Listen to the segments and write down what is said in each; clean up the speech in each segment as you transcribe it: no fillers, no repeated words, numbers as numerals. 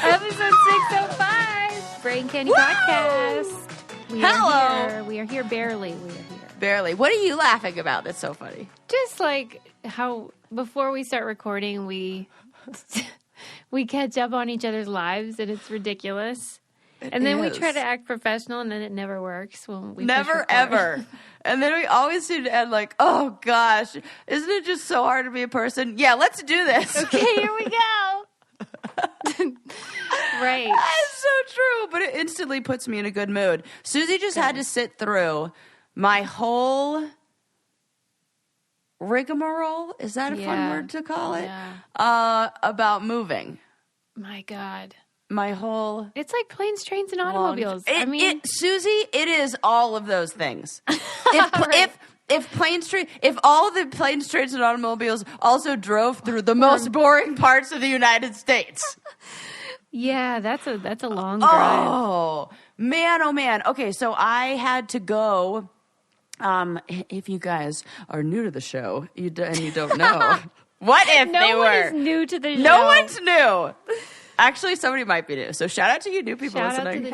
Episode 605, Brain Candy Podcast. We are here barely. Barely. What are you laughing about that's so funny? Just like how before we start recording, we catch up on each other's lives, and it's ridiculous. And then we try to act professional, and then it never works. When we never, ever. And then we always seem to end like, oh, gosh, isn't it just so hard to be a person? Yeah, let's do this. Okay, here we go. Right. That is so true, but it instantly puts me in a good mood. Susie just had to sit through my whole rigmarole. Is that a fun word to call it? Yeah. About moving. My God. My whole... It's like planes, trains, and automobiles. Susie, it is all of those things. If all of the planes, trains, and automobiles also drove through the most boring parts of the United States. Yeah, that's a long drive. Oh man. Okay, so I had to go. If you guys are new to the show, and you don't know, what if they were? No one is new to the show. No one's new. Actually, somebody might be new. So shout out to you new people listening. Shout out to the new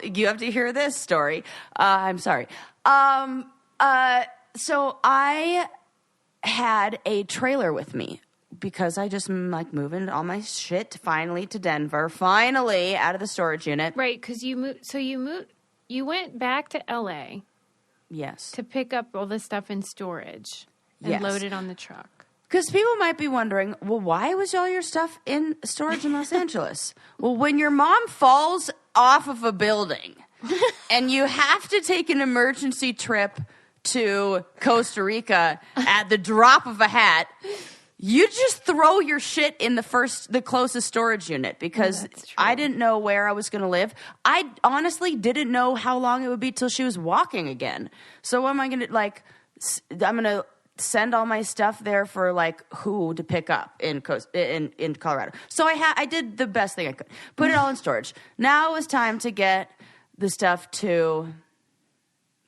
people. You have to hear this story. I'm sorry. So I had a trailer with me because I just like moving all my shit finally to Denver, finally out of the storage unit. Right, because you moved. So you went back to LA. Yes. To pick up all the stuff in storage and load it on the truck. Because people might be wondering, well, why was all your stuff in storage in Los Angeles? Well, when your mom falls off of a building and you have to take an emergency trip to Costa Rica at the drop of a hat, you just throw your shit in the closest storage unit because I didn't know where I was going to live. I honestly didn't know how long it would be till she was walking again. So what am I going to, I'm going to send all my stuff there for who to pick up in Colorado. So I did the best thing I could. Put it all in storage. Now it was time to get the stuff to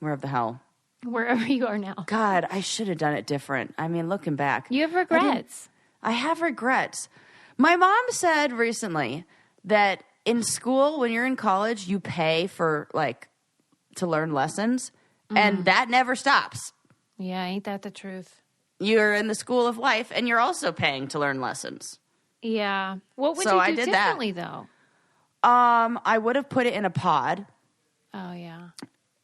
wherever the hell. Wherever you are now. God, I should have done it different. I mean, looking back. You have regrets. I have regrets. My mom said recently that in school, when you're in college, you pay for to learn lessons, and that never stops. Yeah, ain't that the truth? You're in the school of life, and you're also paying to learn lessons. Yeah. What would you do differently, though? I would have put it in a pod. Oh, yeah.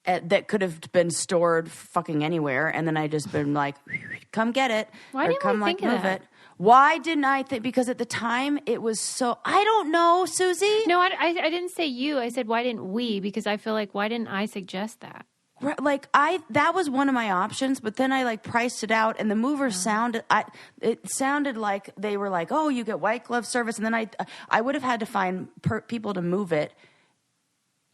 That could have been stored fucking anywhere, and then I just been like, come get it. Why didn't I think of that? Why didn't I think? Because at the time, it was so... I don't know, Susie. No, I didn't say you. I said, why didn't we? Because I feel like, why didn't I suggest that? That was one of my options, but then I priced it out, and the movers sounded like they were like, oh, you get white glove service, and then I would have had to find people to move it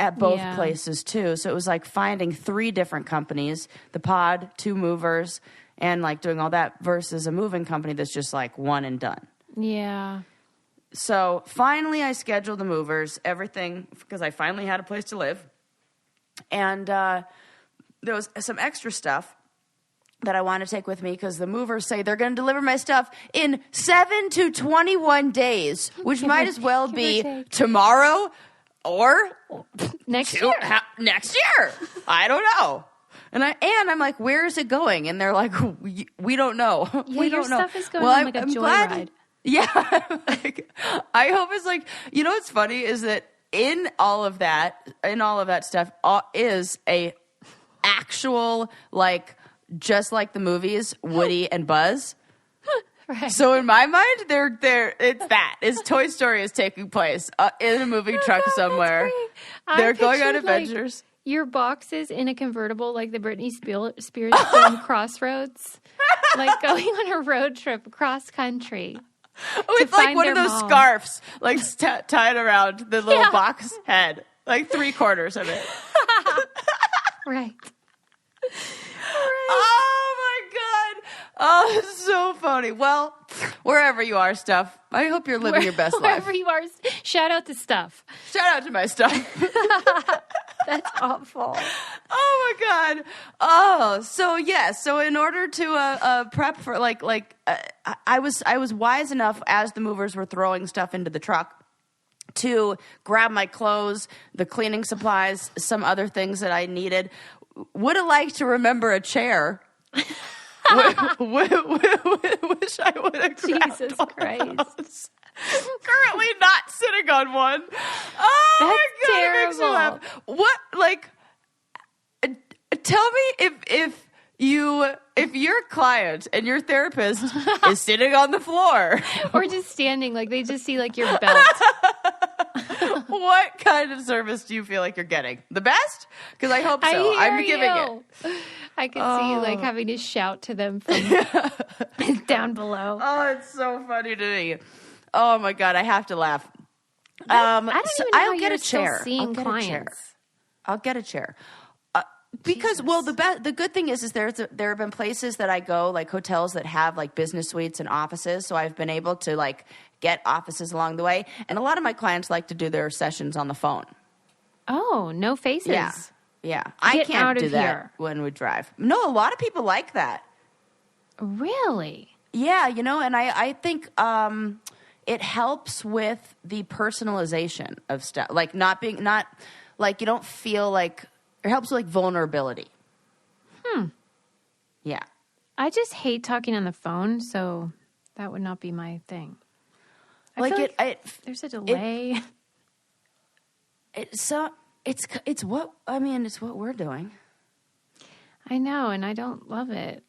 at both places too. So it was like finding 3 different companies, the pod, 2 movers, and doing all that versus a moving company that's just one and done. Yeah. So finally I scheduled the movers, everything, because I finally had a place to live. And there was some extra stuff that I want to take with me because the movers say they're going to deliver my stuff in 7 to 21 days, which might as well be tomorrow or next year. Next year. I don't know. And I'm like, where is it going? And they're like, we don't know. Yeah, we your don't know. Stuff is going on a joyride. Yeah. I hope it's what's funny is that in all of that stuff is a actual, just like the movies, Woody and Buzz. Right. So in my mind, it's Toy Story is taking place in a moving truck somewhere. They're going on adventures. Your boxes in a convertible, like the Britney Spears film Crossroads, going on a road trip across country. With one of those scarves, tied around the little box head, 3/4 of it. Right. Oh my God. Oh, it's so funny. Well, wherever you are, Stuff, I hope you're living your best life. Wherever you are, shout out to Stuff. Shout out to my Stuff. That's awful. Oh my God. Oh, so yes. So in order to prep for I was wise enough as the movers were throwing stuff into the truck to grab my clothes, the cleaning supplies, some other things that I needed. Would have liked to remember a chair. Wish I would have grabbed Jesus one Christ. Currently not sitting on one. Oh That's my God, terrible. it makes me laugh. What, like, tell me if your client and your therapist is sitting on the floor. Or just standing, like they just see like your belt. What kind of service do you feel like you're getting? The best? Because I hope so. I'm giving it. I could see you like having to shout to them from down below. Oh, it's so funny to me. Oh my God, I have to laugh. I don't even know I'll how get you're a chair. still seeing I'll get clients. a chair. I'll get a chair. Because the good thing is there have been places that I go, like hotels that have like business suites and offices, so I've been able to like get offices along the way, and a lot of my clients like to do their sessions on the phone. Oh, no faces. Yeah. I Get can't out do of that here. when we drive. No, a lot of people like that. Really? Yeah, and I think it helps with the personalization of stuff, like not like you don't feel like. It helps with like vulnerability. Yeah. I just hate talking on the phone, so that would not be my thing. I feel like there's a delay. It's what we're doing. I know, and I don't love it.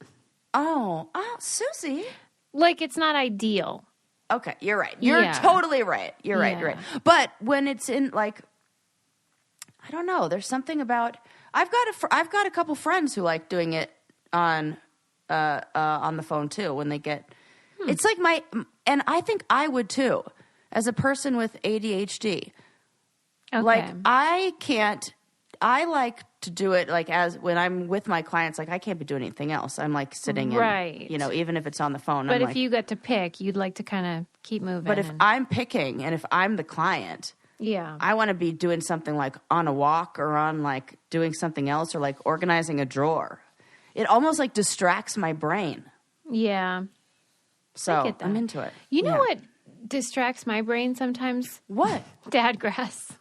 Oh, Susie. Like, it's not ideal. Okay, you're right. You're totally right. You're right. You're right. But when it's in like, I don't know. There's something about I've got a couple friends who like doing it on the phone too. When they get, it's like and I think I would too, as a person with ADHD. Okay. Like I can't. I like to do it like as when I'm with my clients. Like I can't be doing anything else. I'm like sitting, right? Even if it's on the phone. But if you got to pick, you'd like to kind of keep moving. But if I'm picking, and if I'm the client. Yeah. I want to be doing something like on a walk or on like doing something else or like organizing a drawer. It almost like distracts my brain. Yeah. So I'm into it. You know what distracts my brain sometimes? What? Dadgrass.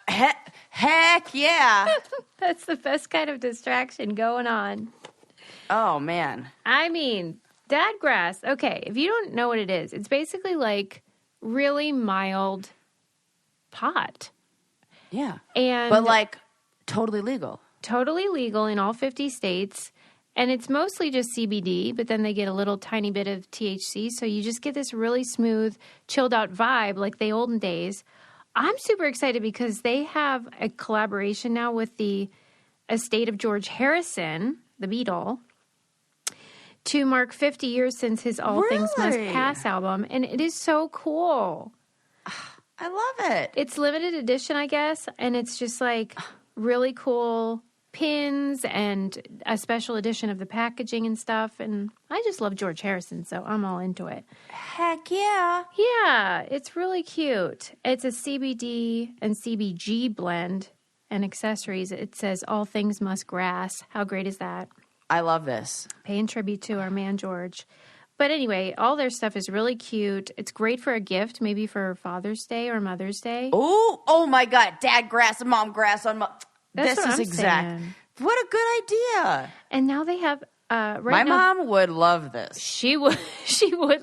Heck yeah. That's the best kind of distraction going on. Oh, man. I mean, dadgrass. Okay, if you don't know what it is, it's basically like really mild pot. Yeah. But like totally legal. Totally legal in all 50 states. And it's mostly just CBD, but then they get a little tiny bit of THC. So you just get this really smooth, chilled out vibe like the olden days. I'm super excited because they have a collaboration now with the estate of George Harrison, the Beatle, to mark 50 years since his All Things Must Pass album. And it is so cool. I love it. It's limited edition, I guess, and it's just like really cool pins and a special edition of the packaging and stuff. And I just love George Harrison, so I'm all into it. Heck yeah. Yeah, it's really cute. It's a CBD and CBG blend and accessories. It says All Things Must Grass. How great is that? I love this. Paying tribute to our man, George. But anyway, all their stuff is really cute. It's great for a gift, maybe for Father's Day or Mother's Day. Oh my God. Dad grass and mom grass on That's this what is I'm exact. saying. What a good idea. And now they have My mom would love this. She would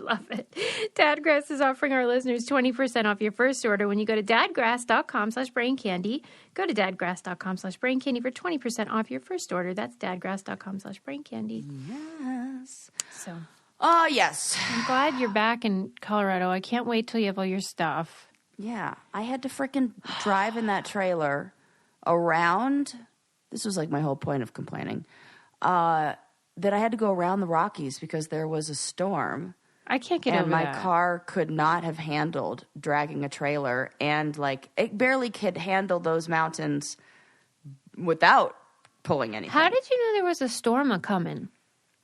love it. Dadgrass is offering our listeners 20% off your first order when you go to dadgrass.com/braincandy. Go to dadgrass.com/braincandy for 20% off your first order. That's dadgrass.com/braincandy. Yes. So. Oh, yes. I'm glad you're back in Colorado. I can't wait till you have all your stuff. Yeah. I had to freaking drive in that trailer around. This was like my whole point of complaining. That I had to go around the Rockies because there was a storm. I can't get over that. And my car could not have handled dragging a trailer. And like it barely could handle those mountains without pulling anything. How did you know there was a storm a-coming?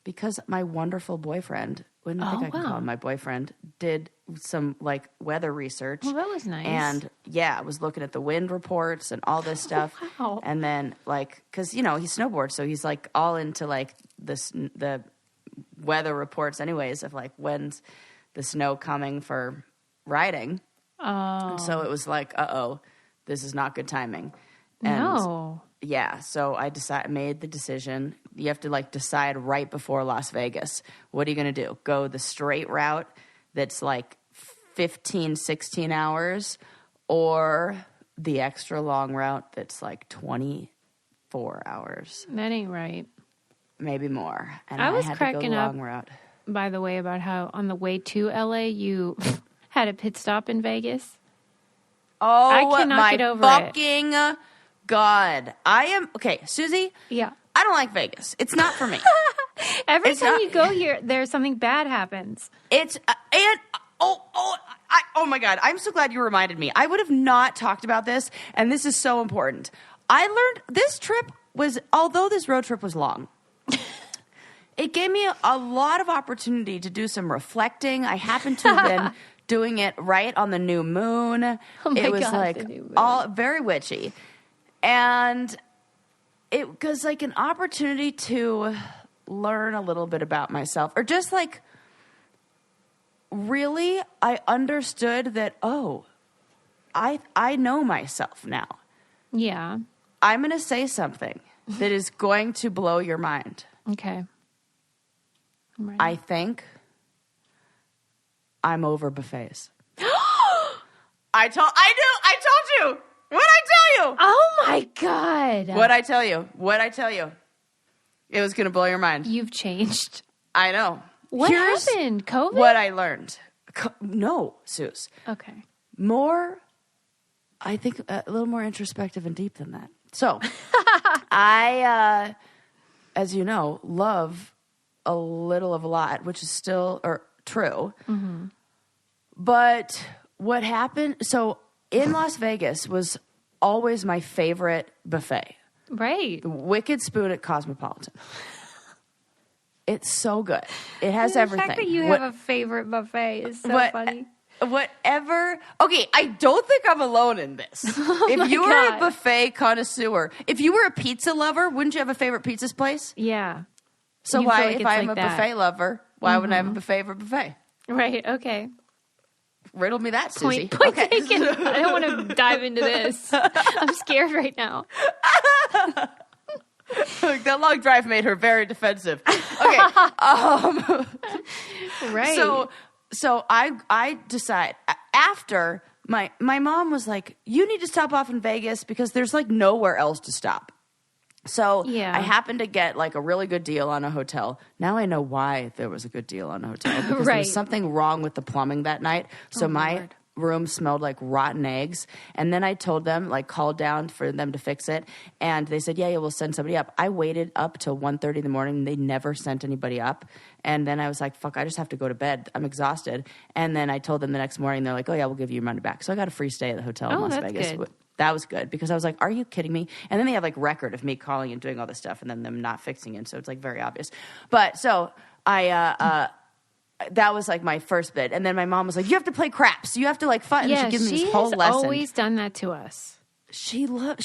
Because my wonderful boyfriend when I think I can call him my boyfriend, did some like weather research. Well, that was nice. And I was looking at the wind reports and all this stuff. Wow. And then like, cause he snowboards. So he's like all into like the weather reports anyways of like when's the snow coming for riding. Oh. And so it was like, this is not good timing. And no. Yeah, so I made the decision. You have to like decide right before Las Vegas. What are you going to do? Go the straight route that's like 15, 16 hours, or the extra long route that's like 24 hours. That ain't right. Maybe more. And I was had cracking to go the up, long route. by the way, about how on the way to LA you had a pit stop in Vegas. Oh, I cannot get over fucking God. I am okay, Susie. Yeah. I don't like Vegas. It's not for me. Every time you go here, there's something bad happens. It's oh my God. I'm so glad you reminded me. I would have not talked about this, and this is so important. I learned this trip was, although this road trip was long, it gave me a lot of opportunity to do some reflecting. I happened to have been doing it right on the new moon. Oh my it was God, like the new moon. all very witchy. And it was like an opportunity to learn a little bit about myself, or just like really I understood that, I know myself now. Yeah. I'm going to say something that is going to blow your mind. Okay. I'm ready. I think I'm over buffets. I told you. What'd I tell you? Oh my God. What'd I tell you? It was going to blow your mind. You've changed. I know. What Here's happened? COVID? what I learned. No, Suze. Okay. More, I think, a little more introspective and deep than that. So, I, as you know, love a little of a lot, which is still true. Mm-hmm. But what happened? So, in Las Vegas was always my favorite buffet. Right. The Wicked Spoon at Cosmopolitan. It's so good. It has the everything. The fact that you have a favorite buffet is so funny. Whatever. Okay, I don't think I'm alone in this. If you were a buffet connoisseur, if you were a pizza lover, wouldn't you have a favorite pizza place? Yeah. So You why, feel like if it's I'm like a that. buffet lover, why wouldn't I have a favorite buffet? Right. Okay. Riddle me that, Susie. Point taken. I don't want to dive into this. I'm scared right now. That long drive made her very defensive. Okay. Right. So I decide after my mom was like, you need to stop off in Vegas because there's like nowhere else to stop. So Yeah. I happened to get like a really good deal on a hotel. Now I know why there was a good deal on a hotel, because there Right. was something wrong with the plumbing that night. So my Lord. room smelled like rotten eggs. And then I told them, like, called down for them to fix it. And they said, yeah, we'll send somebody up. I waited up till 1:30 in the morning. And they never sent anybody up. And then I was like, fuck, I just have to go to bed. I'm exhausted. And then I told them the next morning, they're like, oh yeah, we'll give you your money back. So I got a free stay at the hotel in Las that's Vegas. good. That was good, because I was like, are you kidding me? And then they have like record of me calling and doing all this stuff and then them not fixing it. So it's like very obvious. But so I, that was like my first bit. And then my mom was like, you have to play craps. You have to like fight. Yeah, and she gives me she this whole has lesson. always done that to us. She like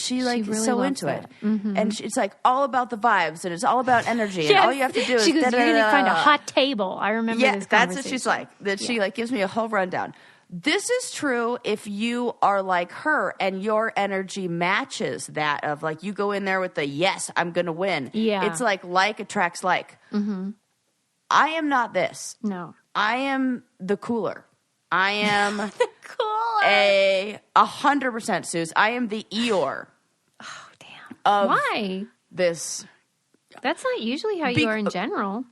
really so loves into that. it. Mm-hmm. And it's like all about the vibes, and it's all about energy. And Yes. all you have to do is She goes, you're going to find a da-da-da-da. hot table. I remember Yeah, this that's what she's conversation. like. That she like gives me a whole rundown. This is true if you are like her and your energy matches that of like you go in there with the yes, I'm going to win. Yeah. It's like attracts like. Mm-hmm. I am not this. No. I am the cooler. I am Cooler. 100%, Suze. I am the Eeyore. Oh, damn. Of Why? this. That's not usually how you are in general.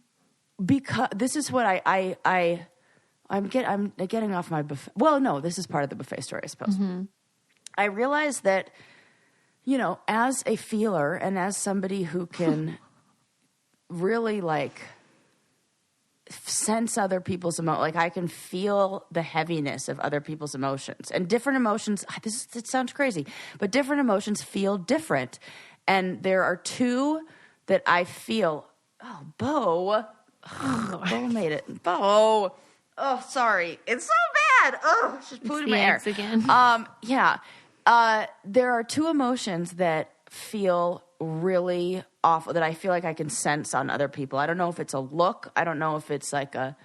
Because this is what I'm getting off my buffet. Well, no, this is part of the buffet story, I suppose. Mm-hmm. I realized that, you know, as a feeler and as somebody who can really like sense other people's emotions, like I can feel the heaviness of other people's emotions, and different emotions. It sounds crazy, but different emotions feel different. And there are two that I feel. Oh, Bo. Bo made it. Bo. Oh, sorry. It's so bad. Oh, just polluted my air. Again. Yeah. There are two emotions that feel really awful that I feel like I can sense on other people. I don't know if it's a look. I don't know if it's like a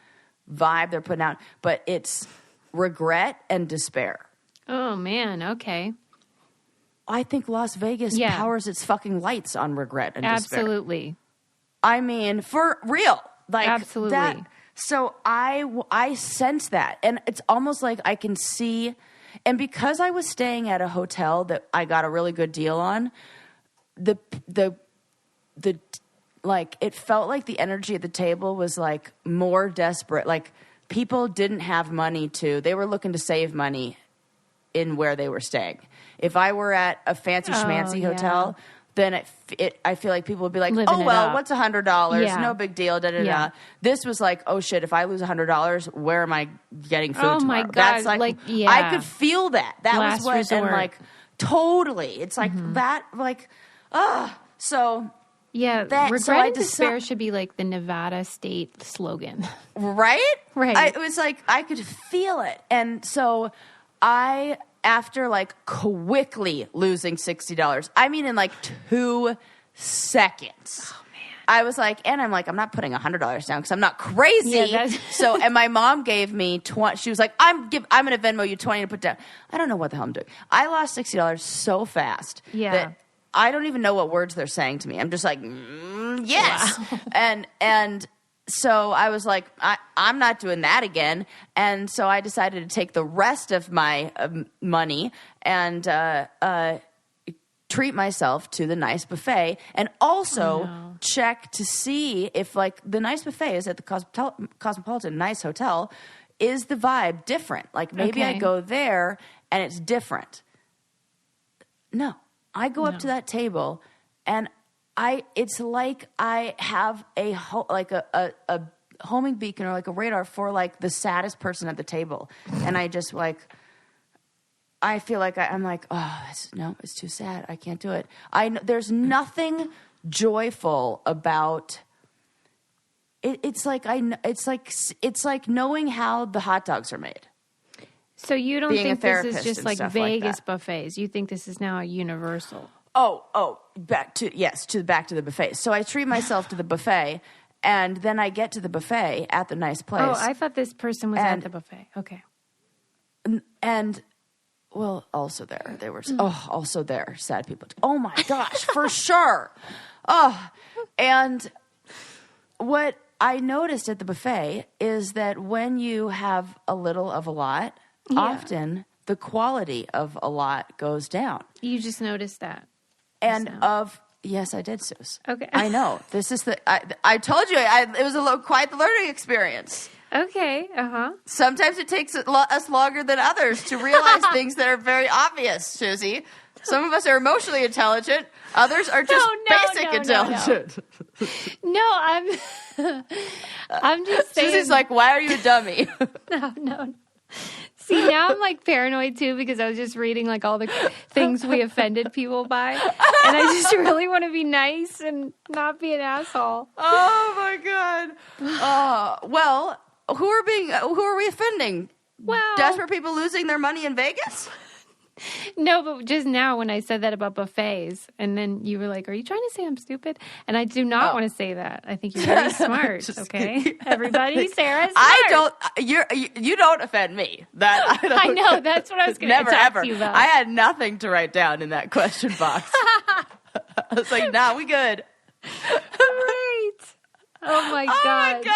vibe they're putting out, but it's regret and despair. Oh, man. Okay. I think Las Vegas powers its fucking lights on regret and despair. Absolutely. I mean, for real. Like Absolutely. That, so I sense that. And it's almost like I can see. And because I was staying at a hotel that I got a really good deal on, the like it felt like the energy at the table was like more desperate. Like people didn't have money they were looking to save money in where they were staying. If I were at a fancy schmancy hotel, then I feel like people would be like, living what's $100? Yeah. No big deal. Da da Yeah. da. This was like, oh shit! If I lose $100, where am I getting food Oh tomorrow? my God. That's like I could feel that. That Last was what, resort. and like totally. It's like that. Like, so. Yeah, That, regret so I and despair should be like the Nevada state slogan. Right? Right. It was like, I could feel it. And so I, after like quickly losing $60, I mean in like 2 seconds. Oh, man. I was like, and I'm like, I'm not putting $100 down because I'm not crazy. Yeah, So, and my mom gave me 20. She was like, I'm going to Venmo you 20 to put down. I don't know what the hell I'm doing. I lost $60 so fast that I don't even know what words they're saying to me. I'm just like, yes. Wow. And so I was like, I'm not doing that again. And so I decided to take the rest of my money and treat myself to the nice buffet and also check to see if like the nice buffet is at the Cosmopolitan nice hotel. Is the vibe different? Like maybe I go there and it's different. No. I go up to that table, and it's like I have a homing beacon or like a radar for like the saddest person at the table, and I just like I feel like I'm like, it's too sad. I can't do it. There's nothing joyful about it. It's like knowing how the hot dogs are made. So you don't think this is just like Vegas like buffets? You think this is now a universal? Back to the buffet. So I treat myself to the buffet, and then I get to the buffet at the nice place. Oh, I thought this person was at the buffet. Okay. And well, also there they were. Also there, sad people. Oh my gosh, for sure. And what I noticed at the buffet is that when you have a little of a lot. Yeah. Often the quality of a lot goes down. You just noticed that. And yes, I did, Suze. Okay. I know. This is I told you, it was quite the learning experience. Okay. Sometimes it takes us longer than others to realize things that are very obvious, Susie. Some of us are emotionally intelligent. Others are just basic intelligent. No, I'm just saying. Susie's like, why are you a dummy? No. See, now I'm like paranoid too because I was just reading like all the things we offended people by. And I just really want to be nice and not be an asshole. Oh my God. Well, who are we offending? Well, desperate people losing their money in Vegas? No, but just now when I said that about buffets, and then you were like, are you trying to say I'm stupid? And I do not want to say that. I think you're very smart, okay? Everybody, Sarah's smart. You don't offend me. That I know, that's what I was going to talk to you about. I had nothing to write down in that question box. I was like, nah, we good. Great. Oh my God.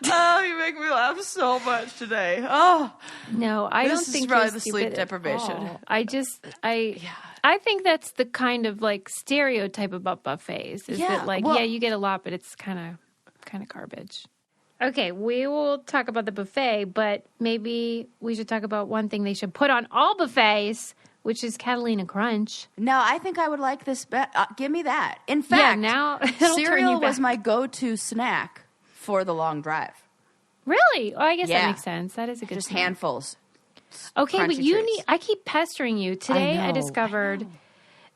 Oh, you make me laugh so much today. Oh. No, I don't think this is probably the sleep deprivation. I think that's the kind of like stereotype about buffets. Is that like, you get a lot, but it's kind of garbage. Okay, we will talk about the buffet, but maybe we should talk about one thing they should put on all buffets, which is Catalina Crunch. No, I think I would like this. Give me that. In fact, now cereal was my go-to snack for the long drive. Really? Oh, I guess that makes sense. That is a good just snack. Handfuls. Okay, but I keep pestering you. Today I discovered.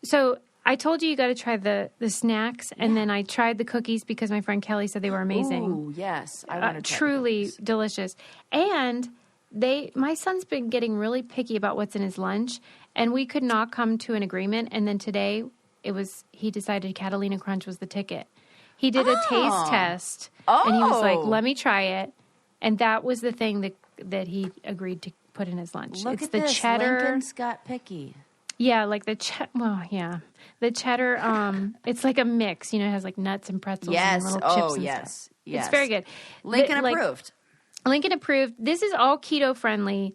So I told you got to try the snacks, and then I tried the cookies because my friend Kelly said they were amazing. Ooh, yes. I want to try truly delicious. And my son's been getting really picky about what's in his lunch, and we could not come to an agreement. And then today he decided Catalina Crunch was the ticket. He did a taste test, and he was like, let me try it. And that was the thing that he agreed to put in his lunch. Look it's at the this. cheddar. Lincoln's got picky. Yeah, like the the cheddar. It's like a mix. It has like nuts and pretzels and little chips and stuff. Yes. It's very good. Lincoln approved. Lincoln approved. This is all keto friendly.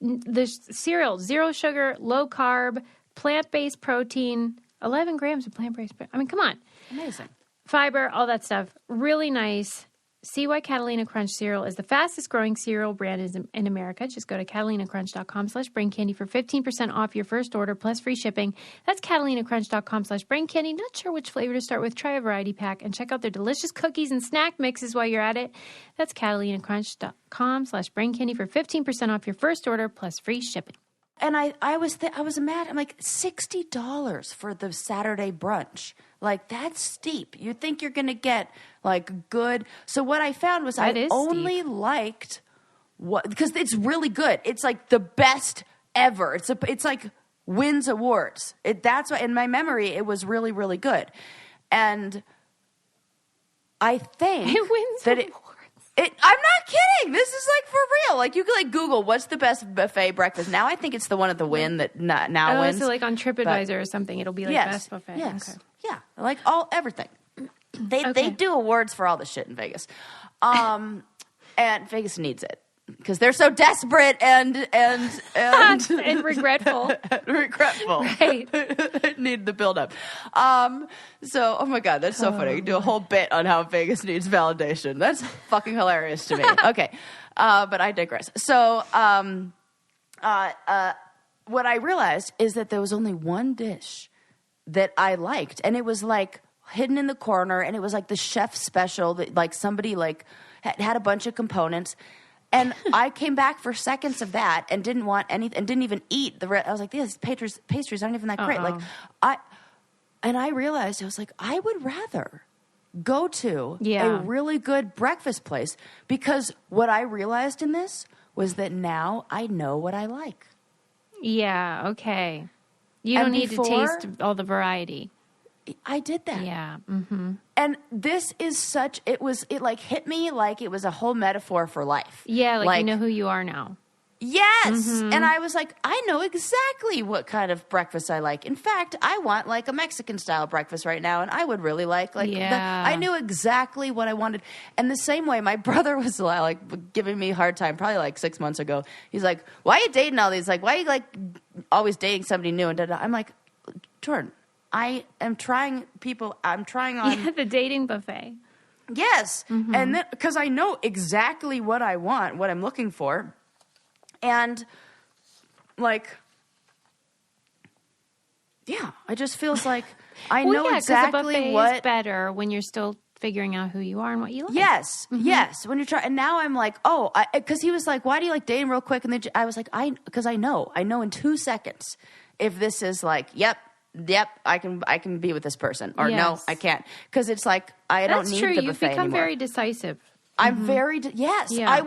The cereal, 0 sugar, low carb, plant-based protein, 11 grams of plant-based. I mean, come on. Amazing. Fiber, all that stuff. Really nice. See why Catalina Crunch cereal is the fastest growing cereal brand in America. Just go to CatalinaCrunch.com/braincandy for 15% off your first order plus free shipping. That's CatalinaCrunch.com/braincandy. Not sure which flavor to start with? Try a variety pack and check out their delicious cookies and snack mixes while you're at it. That's CatalinaCrunch.com/braincandy for 15% off your first order plus free shipping. And I was mad. I'm like, $60 for the Saturday brunch. Like, that's steep. You think you're going to get, like, good. So what I found was I only liked because it's really good. It's, like, the best ever. It's like, wins awards. That's why, in my memory, it was really, really good. And I think it wins awards. I'm not kidding. This is like for real. Like you could like Google what's the best buffet breakfast. Now I think it's the one at the Wynn that now wins. So like on TripAdvisor or something, it'll be like best buffet. Yes. Okay. Yeah. Like everything. They do awards for all the shit in Vegas. And Vegas needs it. Because they're so desperate and and regretful. Regretful. Right. Need the build-up. So, oh my God, that's so funny. You do a whole bit on how Vegas needs validation. That's fucking hilarious to me. Okay. But I digress. So, what I realized is that there was only one dish that I liked. And it was like hidden in the corner. And it was like the chef special that like somebody like had a bunch of components. And I came back for seconds of that and didn't want anything and didn't even eat the rest. I was like, these pastries aren't even that great. Like I realized I was like, I would rather go to a really good breakfast place because what I realized in this was that now I know what I like. Yeah. Okay. You don't need to taste all the variety. I did that. Yeah. Mm-hmm. And this is it like hit me like it was a whole metaphor for life. Yeah, like you know who you are now. Yes. Mm-hmm. And I was like, I know exactly what kind of breakfast I like. In fact, I want like a Mexican style breakfast right now. And I would really like I knew exactly what I wanted. And the same way my brother was like giving me a hard time probably like 6 months ago. He's like, why are you dating all these? Like, why are you like always dating somebody new? And I'm like, Jordan, I am trying on. Yeah, the dating buffet. Yes. Mm-hmm. And then, because I know exactly what I want, what I'm looking for. And, like, yeah, it just feels like I know exactly what. Is better when you're still figuring out who you are and what you like. Yes. Mm-hmm. Yes. When you're trying. And now I'm like, because he was like, why do you like dating real quick? And then I was like, because I know in 2 seconds if this is like, yep, I can be with this person, or no, I can't, because it's like I don't need the buffet anymore. You've become very decisive. I'm very yes. Yeah.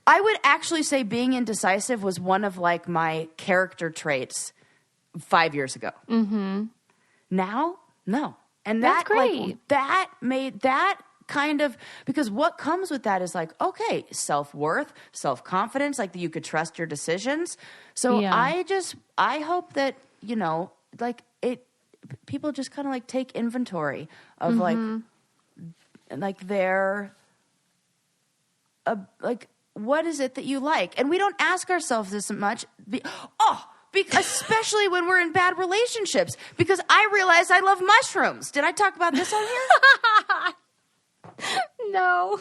I would actually say being indecisive was one of like my character traits 5 years ago. Mm-hmm. Now, no, and that's great. Like, that made that kind of, because what comes with that is like, okay, self-worth, self-confidence, like that you could trust your decisions. So I hope that, you know, like people just kind of like take inventory of like their, like, what is it that you like? And we don't ask ourselves this much. Especially when we're in bad relationships, because I realized I love mushrooms. Did I talk about this on here? No.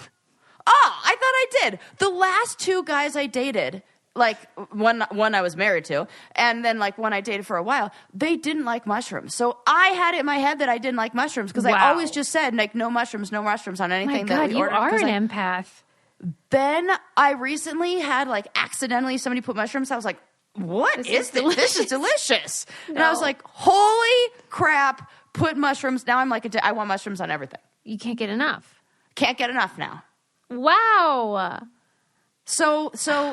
I thought I did. The last 2 guys I dated, like one I was married to, and then like one I dated for a while, they didn't like mushrooms. So I had it in my head that I didn't like mushrooms because I always just said like no mushrooms on anything that we ordered. You are an empath. Then I recently had like accidentally somebody put mushrooms. I was like, what is this? This is delicious. No. And I was like, holy crap, put mushrooms. Now I'm like, I want mushrooms on everything. You can't get enough. Can't get enough now. Wow. So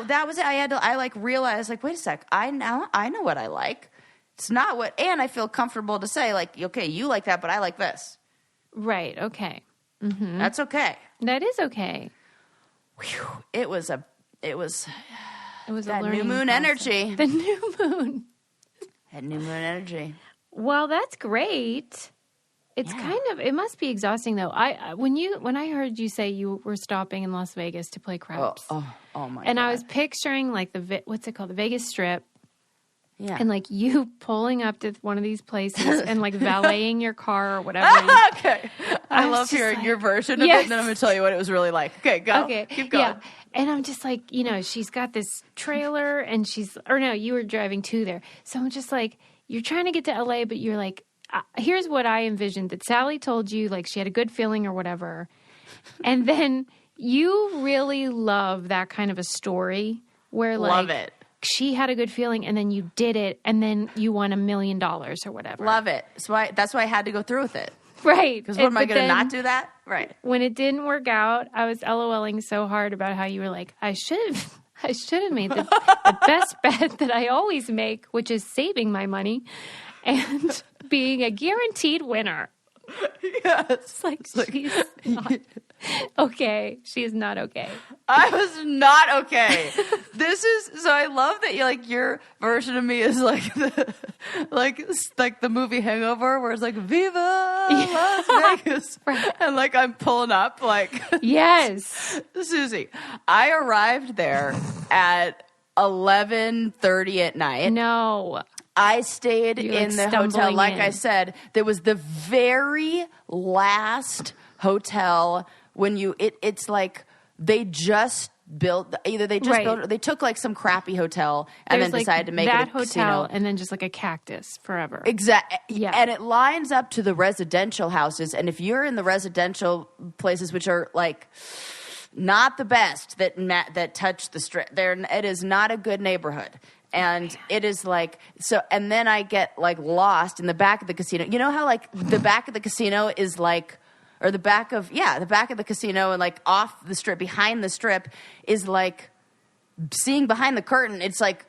that was it. I realized, like, wait a sec. I know what I like. It's not what, and I feel comfortable to say, like, okay, you like that, but I like this. Right. Okay. Mm-hmm. That's okay. That is okay. Whew. It was that new moon energy. The new moon. That new moon energy. Well, that's great. It's it must be exhausting though. When I heard you say you were stopping in Las Vegas to play craps. Oh my God. And I was picturing like what's it called? The Vegas Strip. Yeah. And like you pulling up to one of these places and like valeting your car or whatever. Okay. I love hearing your version of it, and then I'm going to tell you what it was really like. Okay, go. Okay. Keep going. Yeah. And I'm just like, she's got this trailer and you were driving to there. So I'm just like, you're trying to get to LA, but you're like, here's what I envisioned, that Sally told you, like, she had a good feeling or whatever. And then you really love that kind of a story where, like, love it. She had a good feeling and then you did it and then you won $1 million or whatever. Love it. That's why I had to go through with it. Right. Because what am I going to not do that? Right. When it didn't work out, I was LOLing so hard about how you were like, I should have made the best bet that I always make, which is saving my money and being a guaranteed winner. Yes. She's not okay. She is not okay. I was not okay. So I love that your version of me is like the movie Hangover, where it's like Viva Las Vegas, right. And like I'm pulling up like yes, Susie. I arrived there at 11:30 at night. No. I stayed in the hotel. Like I said, there was the very last hotel when it's like they just built, either they just built, or they took like some crappy hotel and then decided to make it a hotel casino. And then just like a cactus forever. Exactly. Yeah. And it lines up to the residential houses. And if you're in the residential places, which are like not the best that touch the strip, it is not a good neighborhood. And it is like, so, and then I get like lost in the back of the casino. You know how like the back of the casino is like, or the back of the casino and like off the strip, behind the strip is like seeing behind the curtain. It's like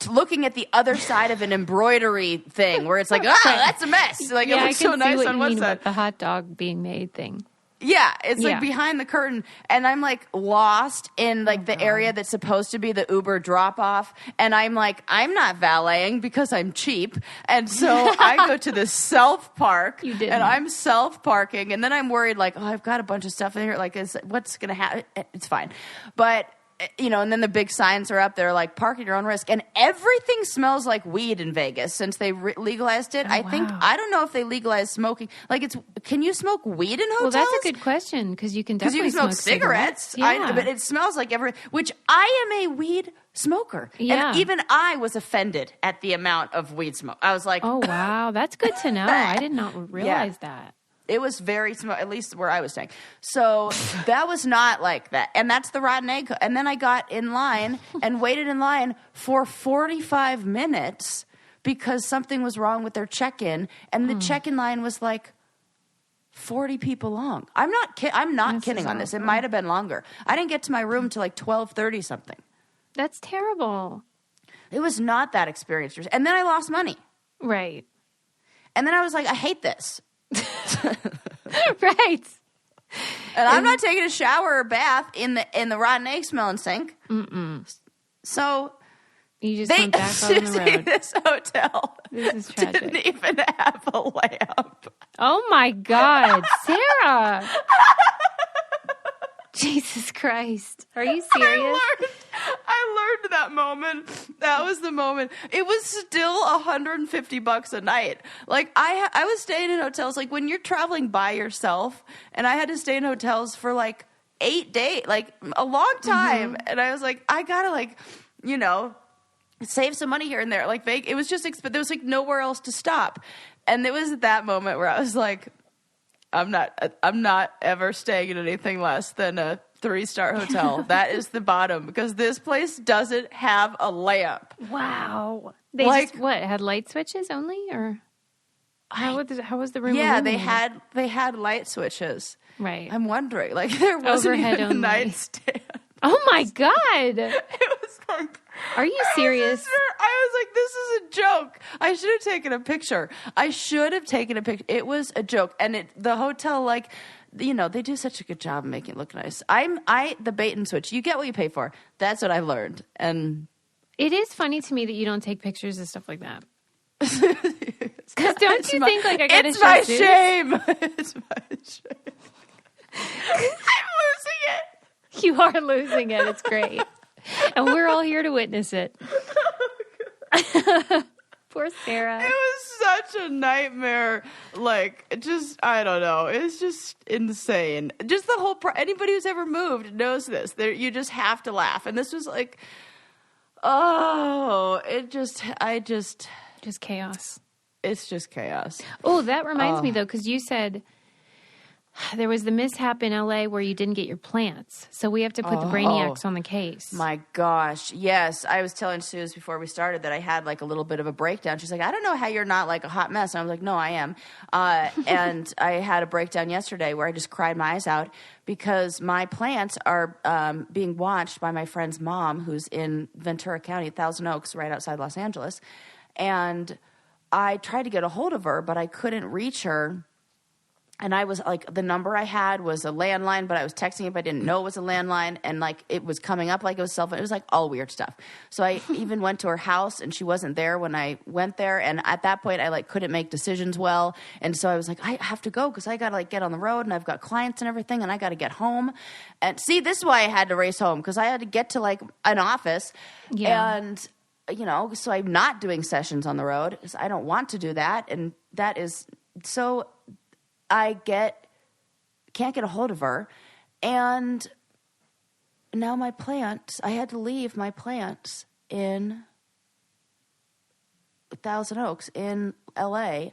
looking at the other side of an embroidery thing where it's like, that's a mess. Like it looks so nice on one side. About the hot dog being made thing. Yeah, it's like behind the curtain, and I'm like lost in like the area that's supposed to be the Uber drop off, and I'm like, I'm not valeting because I'm cheap, and so I go to the self park, and I'm self parking, and then I'm worried like, I've got a bunch of stuff in here, like, what's gonna happen? It's fine, but. And then the big signs are up there like park at your own risk, and everything smells like weed in Vegas since they legalized it. I don't know if they legalized smoking. Like can you smoke weed in hotels? Well, that's a good question because you can definitely smoke cigarettes. Yeah. But it smells like which I am a weed smoker. Yeah. And even I was offended at the amount of weed smoke. I was like, oh wow, that's good to know. I did not realize that. It was very small, at least where I was staying. So that was not like that. And that's the rotten egg. And then I got in line and waited in line for 45 minutes because something was wrong with their check-in. And the check-in line was like 40 people long. I'm not kidding on this. It might have been longer. I didn't get to my room till like 12:30 something. That's terrible. It was not that experience. And then I lost money. Right. And then I was like, I hate this. Right. And I'm not taking a shower or bath in the rotten egg smelling sink. Mm-mm. So you just went back on the road. This hotel this is tragic. Didn't even have a lamp. Oh my God, Sarah! Jesus Christ. Are you serious? I learned that moment. That was the moment. It was still $150 a night. Like I was staying in hotels, like when you're traveling by yourself, and I had to stay in hotels for like 8 days, like a long time. Mm-hmm. And I was like, I gotta like, save some money here and there. Like it was just, there was like nowhere else to stop. And it was at that moment where I was like, I'm not ever staying in anything less than a 3-star hotel. That is the bottom because this place doesn't have a lamp. Wow. They just, had light switches only, or how was the room? Yeah, illuminated? they had light switches. Right. I'm wondering, like there wasn't Overhead even a only. nightstand. Oh my God. It was like, Are you serious? I was like, this is a joke. I should have taken a picture. It was a joke. And the hotel, like, you know, they do such a good job of making it look nice. The bait and switch. You get what you pay for. That's what I learned. And it is funny to me that you don't take pictures of stuff like that. Because don't you think, like, I got to It's my shame. It's my shame. I'm losing it. You are losing it. It's great. And we're all here to witness it. Poor Sarah. It was such a nightmare. Like, just, I don't know. It's just insane. Just the whole, anybody who's ever moved knows this. You just have to laugh. And this was like, just chaos. It's just chaos. Oh, that reminds me, though, because you said there was the mishap in LA where you didn't get your plants. So we have to put the brainiacs on the case. My gosh. Yes. I was telling Suze before we started that I had like a little bit of a breakdown. She's like, I don't know how you're not like a hot mess. And I was like, no, I am. And I had a breakdown yesterday where I just cried my eyes out because my plants are being watched by my friend's mom who's in Ventura County, Thousand Oaks, right outside Los Angeles. And I tried to get a hold of her, but I couldn't reach her. And I was like, the number I had was a landline, but I was texting it, but I didn't know it was a landline. And like, it was coming up like it was cell phone. It was like all weird stuff. So I even went to her house and she wasn't there when I went there. And at that point I like couldn't make decisions well. And so I was like, I have to go because I got to like get on the road and I've got clients and everything and I got to get home. And see, this is why I had to race home because I had to get to like an office. Yeah. And, you know, so I'm not doing sessions on the road because I don't want to do that. And that is so... I can't get a hold of her. And now my plants, I had to leave my plants in Thousand Oaks in LA.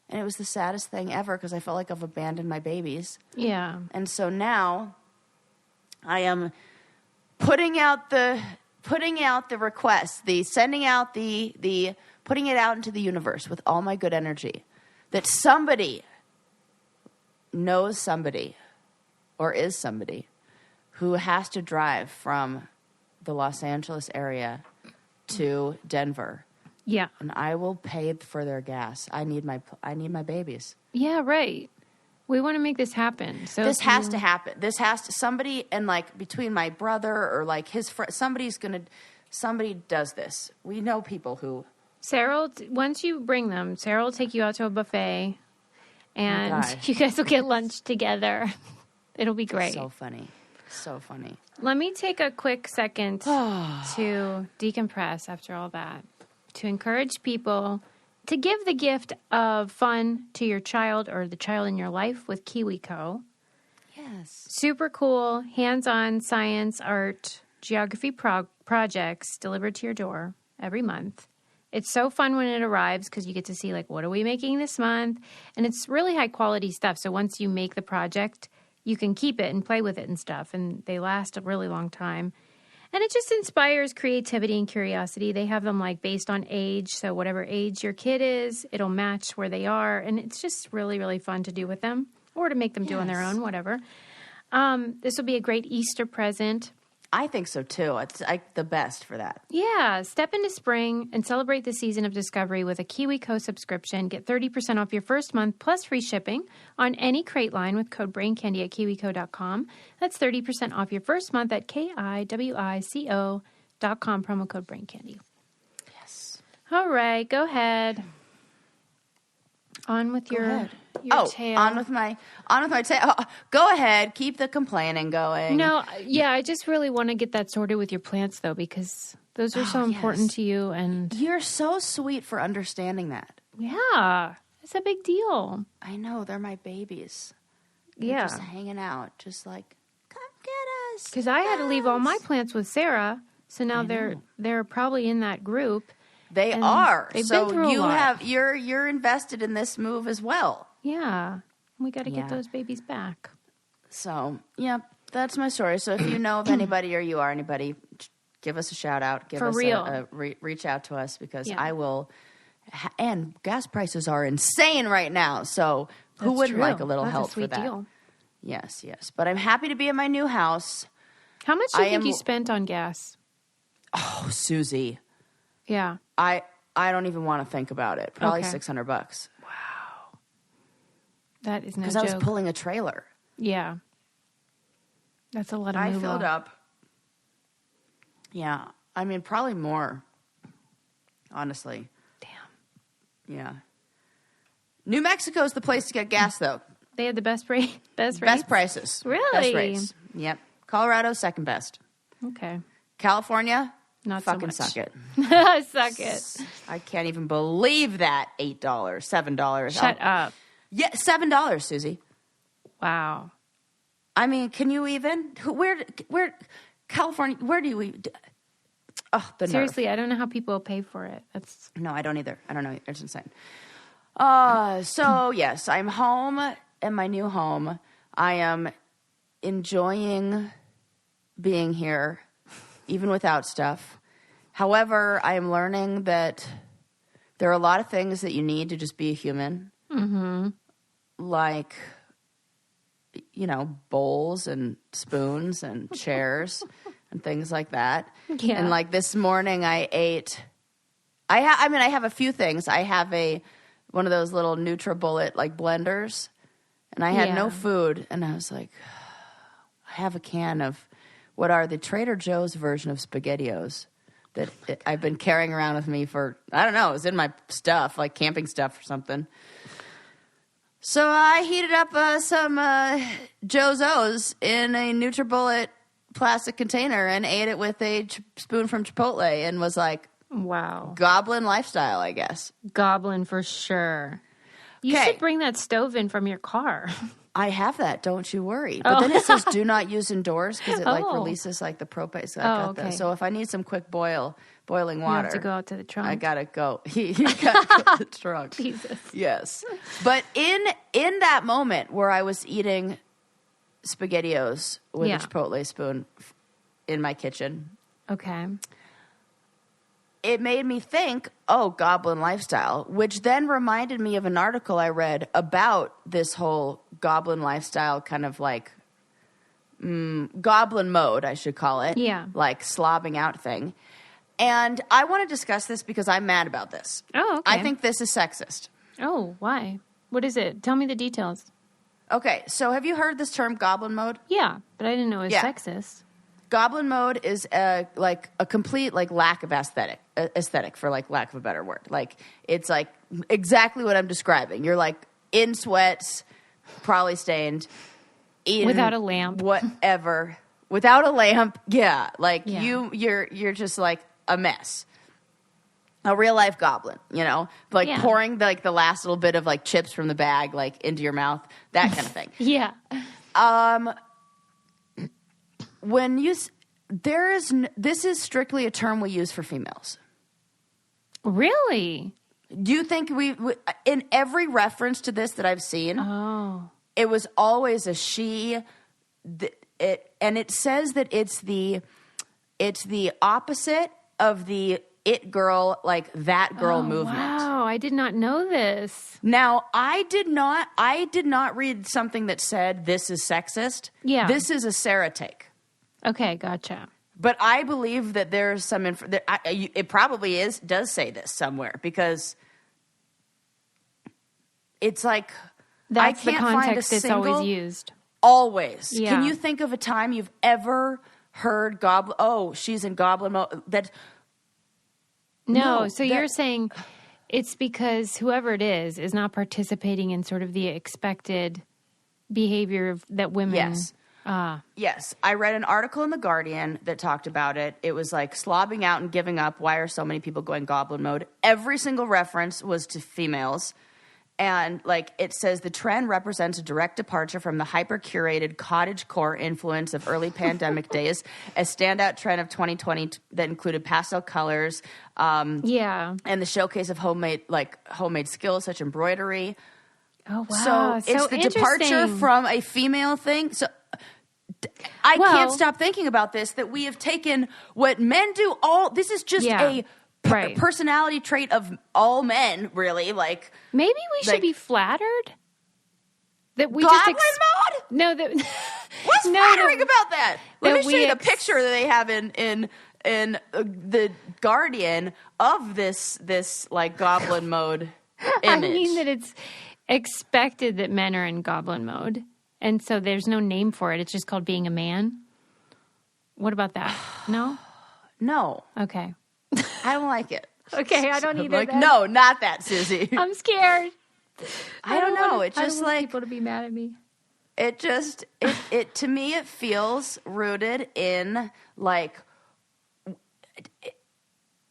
And it was the saddest thing ever because I felt like I've abandoned my babies. Yeah. And so now I am putting out the request, sending out the putting it out into the universe with all my good energy that somebody knows somebody or is somebody who has to drive from the Los Angeles area to Denver. Yeah. And I will pay for their gas. I need my babies. Yeah, right. We want to make this happen. So this has to happen. This has to, somebody, and like between my brother or like his friend, somebody does this. We know people who. Sarah, once you bring them, Sarah will take you out to a buffet. And God. you guys will get lunch together. It'll be great. So funny. So funny. Let me take a quick second to decompress after all that. To encourage people to give the gift of fun to your child or the child in your life with KiwiCo. Yes. Super cool, hands-on science, art, geography projects delivered to your door every month. It's so fun when it arrives because you get to see, like, what are we making this month? And it's really high-quality stuff. So once you make the project, you can keep it and play with it and stuff. And they last a really long time. And it just inspires creativity and curiosity. They have them, like, based on age. So whatever age your kid is, it'll match where they are. And it's just really, really fun to do with them or to make them do on their own, whatever. This will be a great Easter present. I think so, too. It's like the best for that. Yeah. Step into spring and celebrate the season of discovery with a KiwiCo subscription. Get 30% off your first month plus free shipping on any crate line with code BRAINCANDY at KiwiCo.com. That's 30% off your first month at KIWICO.com, promo code BRAINCANDY. Yes. All right. Go ahead. On with your tale. On with my tale. Oh, go ahead. Keep the complaining going. No, yeah, I just really want to get that sorted with your plants, though, because those are so important to you. And you're so sweet for understanding that. Yeah, it's a big deal. I know. They're my babies. They're just hanging out, just like, come get us. Because I had to leave all my plants with Sarah, so now they're probably in that group. They are. They've been through a lot. You're invested in this move as well. Yeah. We got to get those babies back. So, yeah. that's my story. So if you know of anybody or you are anybody, give us a shout out. Give For us real. reach out to us because I will. And gas prices are insane right now. So who wouldn't like a little help for that? Deal. Yes. But I'm happy to be in my new house. How much do you think you spent on gas? Oh, Susie. Yeah. I don't even want to think about it. Probably Okay. $600. Wow. That is no joke. Because I was pulling a trailer. Yeah. That's a lot of I moolah. filled up. Yeah. I mean, probably more. Honestly. Damn. Yeah. New Mexico's the place to get gas, though. They had the best rates? Best prices. Really? Best rates. Yep. Colorado, second best. Okay. California, Not fucking so much. suck it. Suck it. I can't even believe that. $8, $7. Shut up. Yeah, $7, Susie. Wow. I mean, can you even? Where, California, where do you, oh, the Seriously, nerve. I don't know how people pay for it. That's No, I don't either. I don't know. It's insane. So yes, I'm home in my new home. I am enjoying being here, even without stuff. However, I am learning that there are a lot of things that you need to just be a human. Mm-hmm. Like, bowls and spoons and chairs and things like that. Yeah. And like this morning I ate, I have a few things. I have one of those little NutriBullet like blenders, and I had no food, and I was like, I have a can of what are the Trader Joe's version of SpaghettiOs that I've been carrying around with me for, I don't know, it was in my stuff, like camping stuff or something. So I heated up some Joe's O's in a NutriBullet plastic container and ate it with a spoon from Chipotle and was like, wow. Goblin lifestyle, I guess. Goblin for sure. You should bring that stove in from your car. I have that, don't you worry. But then it says do not use indoors because it releases like the propane. So, so if I need some quick boiling water. You have to go out to the trunk. I gotta go. You gotta go to the trunk. Jesus. Yes. But in that moment where I was eating SpaghettiOs with a Chipotle spoon in my kitchen. Okay. It made me think, Goblin lifestyle, which then reminded me of an article I read about this whole Goblin lifestyle kind of like Goblin Mode, I should call it. Yeah. Like slobbing out thing. And I want to discuss this because I'm mad about this. Oh, okay. I think this is sexist. Oh, why? What is it? Tell me the details. Okay, so have you heard this term Goblin Mode? Yeah, but I didn't know it was sexist. Goblin Mode is a complete like lack of aesthetic for like lack of a better word. Like it's like exactly what I'm describing. You're like in sweats, probably stained, eating without a lamp, whatever. Without a lamp, you're just like a mess. A real life goblin, like pouring the last little bit of like chips from the bag like into your mouth, that kind of thing. Yeah. This is strictly a term we use for females. Really? Do you think we in every reference to this that I've seen, it was always a she, and it says that it's the opposite of the it girl, like that girl movement. Wow, I did not know this. Now, I did not read something that said this is sexist. Yeah. This is a Sarah take. Okay, gotcha. But I believe that there's some it probably does say this somewhere because it's like that's I can't the context find a single, it's always used. Always. Yeah. Can you think of a time you've ever heard Goblin? Oh, she's in Goblin Mode. You're saying it's because whoever it is not participating in sort of the expected behavior that women. Yes. Yes. I read an article in The Guardian that talked about it. It was like slobbing out and giving up. Why are so many people going Goblin Mode? Every single reference was to females. And like it says the trend represents a direct departure from the hyper-curated cottagecore influence of early pandemic days, a standout trend of 2020 that included pastel colors, and the showcase of homemade skills such embroidery. Oh wow! So it's the departure from a female thing. So I can't stop thinking about this, that we have taken what men do this is just a personality trait of all men, really. Like, maybe we should be flattered that we Goblin just mode? No, that what's flattering about that? Let me show you the picture that they have in the Guardian of this like Goblin mode image. I mean that it's expected that men are in Goblin mode, and so there's no name for it. It's just called being a man. What about that? No? No. Okay. I don't like it. Okay, I don't either. Like, no, not that, Susie. I'm scared. I don't know. It's just like people to be mad at me. It just it to me it feels rooted in like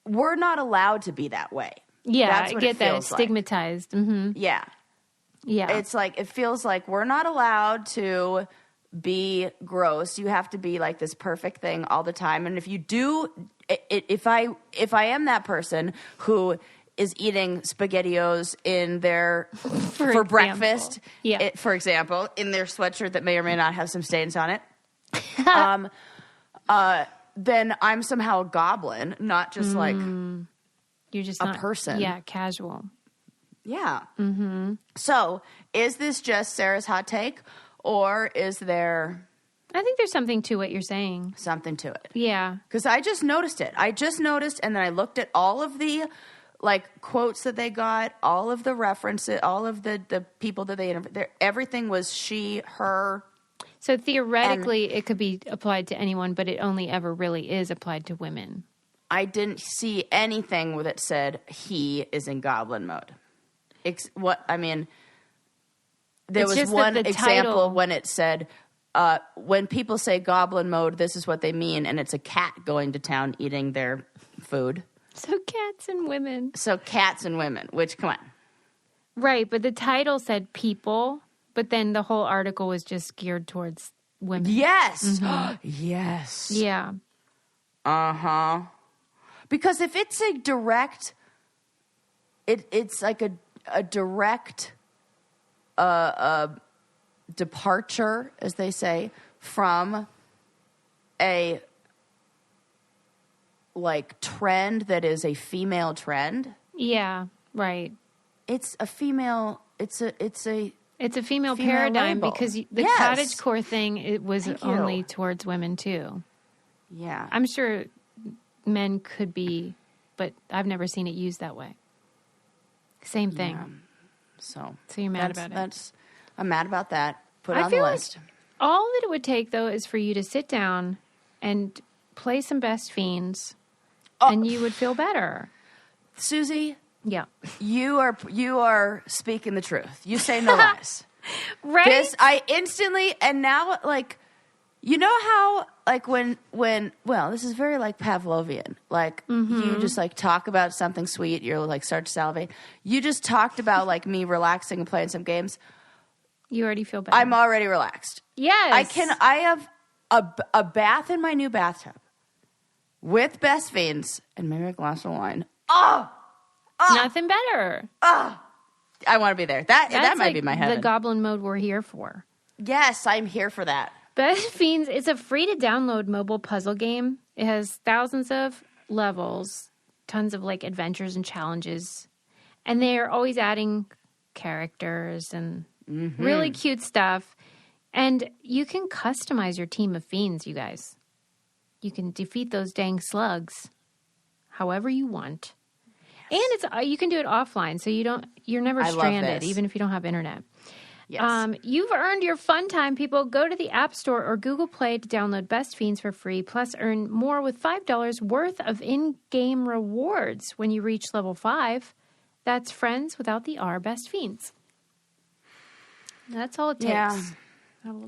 we're not allowed to be that way. Yeah, that's what I get that. It's like. Stigmatized. Mm-hmm. Yeah. Yeah. It's like it feels like we're not allowed to be gross. You have to be like this perfect thing all the time. And if you do, if I am that person who is eating SpaghettiOs in their for breakfast, for example, in their sweatshirt that may or may not have some stains on it, then I'm somehow a goblin, not just like you're just a not, person. Yeah, casual. Yeah. Mm-hmm. So, is this just Sarah's hot take, or is there? I think there's something to what you're saying. Something to it. Yeah. Because I just noticed it. And then I looked at all of the like quotes that they got, all of the references, all of the people that they interviewed. Everything was she, her. So theoretically, it could be applied to anyone, but it only ever really is applied to women. I didn't see anything that said he is in Goblin mode. There was one example when it said, when people say Goblin mode, this is what they mean, and it's a cat going to town eating their food. So cats and women. Which, come on. Right, but the title said people, but then the whole article was just geared towards women. Yes. Mm-hmm. Yes. Yeah. Uh-huh. Because if it's a direct, it's like a direct departure, as they say, from a like trend that is a female trend. Yeah, right. It's a female. It's a female paradigm label. Because the cottagecore thing, it was only towards women too. Yeah, I'm sure men could be, but I've never seen it used that way. Same thing. Yeah. So you're mad about it. I'm mad about that. Put it on the list. Like all that it would take, though, is for you to sit down and play some Best Fiends, and you would feel better. Susie, yeah, you are speaking the truth. You say no lies, right? I instantly, and now like, you know how like when this is very like Pavlovian. Like you just like talk about something sweet, you're like start to salivate. You just talked about like me relaxing and playing some games. You already feel better. I'm already relaxed. Yes. I have a bath in my new bathtub with Best Fiends and maybe a glass of wine. Nothing better. I want to be there. That might be my heaven. The Goblin mode we're here for. Yes, I'm here for that. Best Fiends, it's a free-to-download mobile puzzle game. It has thousands of levels, tons of like adventures and challenges, and they're always adding characters and really cute stuff. And you can customize your team of fiends, you guys. You can defeat those dang slugs however you want. Yes. And you can do it offline, so you're never stranded, even if you don't have internet. Yes. You've earned your fun time, people. Go to the App Store or Google Play to download Best Fiends for free, plus earn more with $5 worth of in-game rewards when you reach level 5. That's friends without the R, Best Fiends. That's all it takes. Yeah.